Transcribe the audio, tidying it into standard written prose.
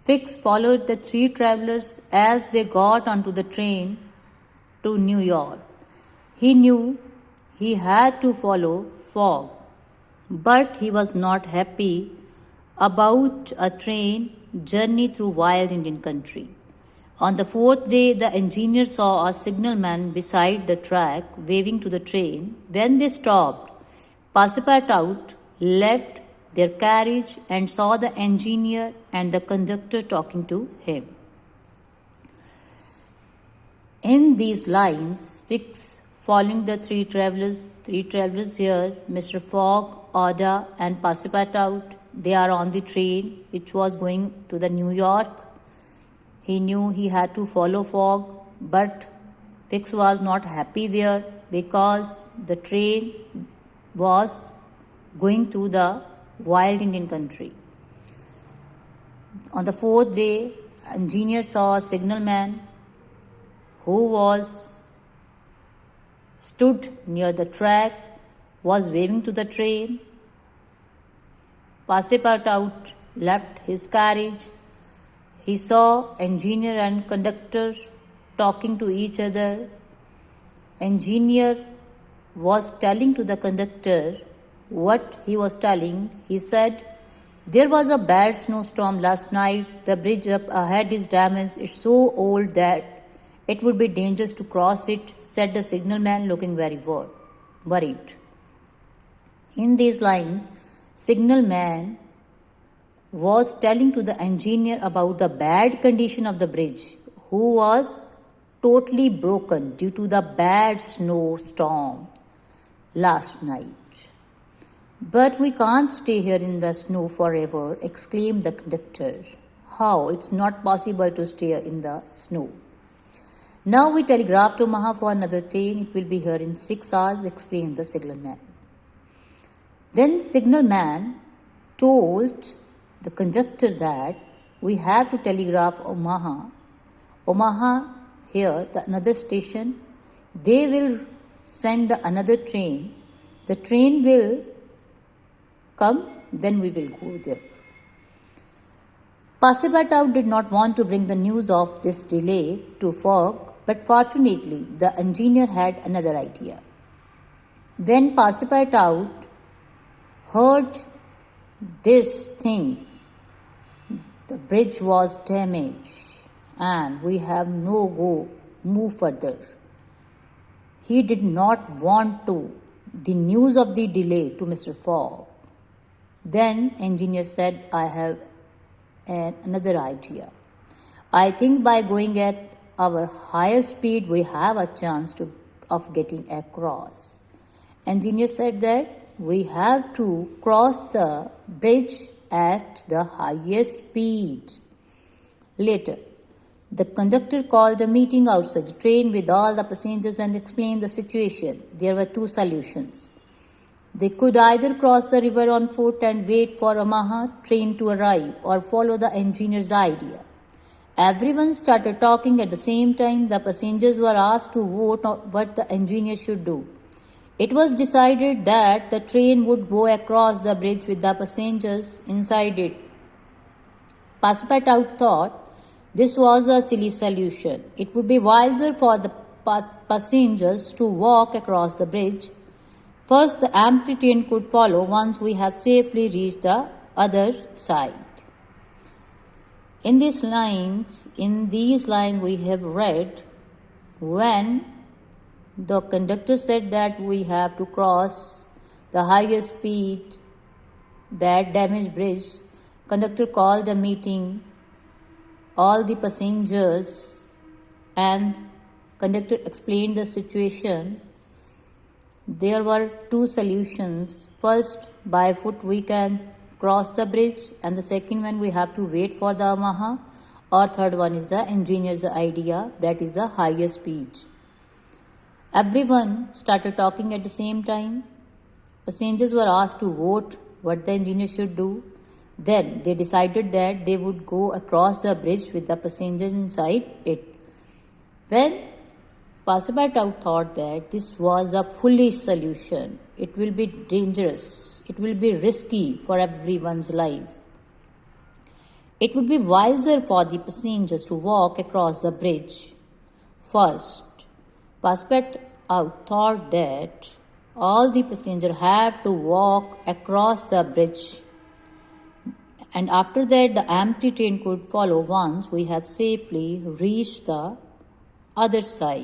Fix followed the three travelers as they got onto the train to New York. He knew he had to follow Fogg, but he was not happy about a train journey through wild Indian country. On the fourth day, the engineer saw a signalman beside the track waving to the train. When they stopped, Passepartout left their carriage and saw the engineer and the conductor talking to him. In these lines, Fix following the three travelers here, Mr. Fogg, Oda, and Passepartout, they are on the train which was going to the New York. He knew he had to follow Fogg, but Fix was not happy there because the train was going to the wild Indian country. On the fourth day, engineer saw a signalman who was stood near the track, was waving to the train. Passepartout left his carriage. He saw engineer and conductor talking to each other. Engineer was telling to the conductor what he was telling. He said, "There was a bad snowstorm last night. The bridge up ahead is damaged. It's so old that it would be dangerous to cross it," said the signalman, looking very worried. In these lines, signalman was telling to the engineer about the bad condition of the bridge, who was totally broken due to the bad snowstorm last night. "But we can't stay here in the snow forever," exclaimed the conductor. "How? It's not possible to stay in the snow." "Now we telegraph to Omaha for another train. It will be here in 6 hours, explained the signalman. Then signalman told the conductor that we have to telegraph Omaha. Omaha here, the another station. They will send the another train. The train will come, then we will go there. Passepartout did not want to bring the news of this delay to Fogg, but fortunately the engineer had another idea. When Passepartout heard this thing, the bridge was damaged and we have no go move further. He did not want to the news of the delay to Mr. Fogg. Then engineer said, "I have another idea. I think by going at our higher speed we have a chance of getting across." Engineer said that we have to cross the bridge at the highest speed. Later, the conductor called a meeting outside the train with all the passengers and explained the situation. There were 2 solutions. They could either cross the river on foot and wait for Omaha train to arrive or follow the engineer's idea. Everyone started talking at the same time. The passengers were asked to vote on what the engineer should do. It was decided that the train would go across the bridge with the passengers inside it. Passepartout thought this was a silly solution. It would be wiser for the passengers to walk across the bridge. First, the empty train could follow once we have safely reached the other side. In these lines we have read when the conductor said that we have to cross the highest speed, that damaged bridge. Conductor called a meeting, all the passengers, and conductor explained the situation. There were 2 solutions. First, by foot we can cross the bridge, and the second one we have to wait for the Omaha, or third one is the engineer's idea, that is the higher speed. Everyone started talking at the same time. Passengers were asked to vote what the engineer should do. Then they decided that they would go across the bridge with the passengers inside it. When Passepartout thought that this was a foolish solution, it will be dangerous, it will be risky for everyone's life. It would be wiser for the passengers to walk across the bridge. First, Passepartout thought that all the passengers have to walk across the bridge, and after that the empty train could follow once we have safely reached the other side.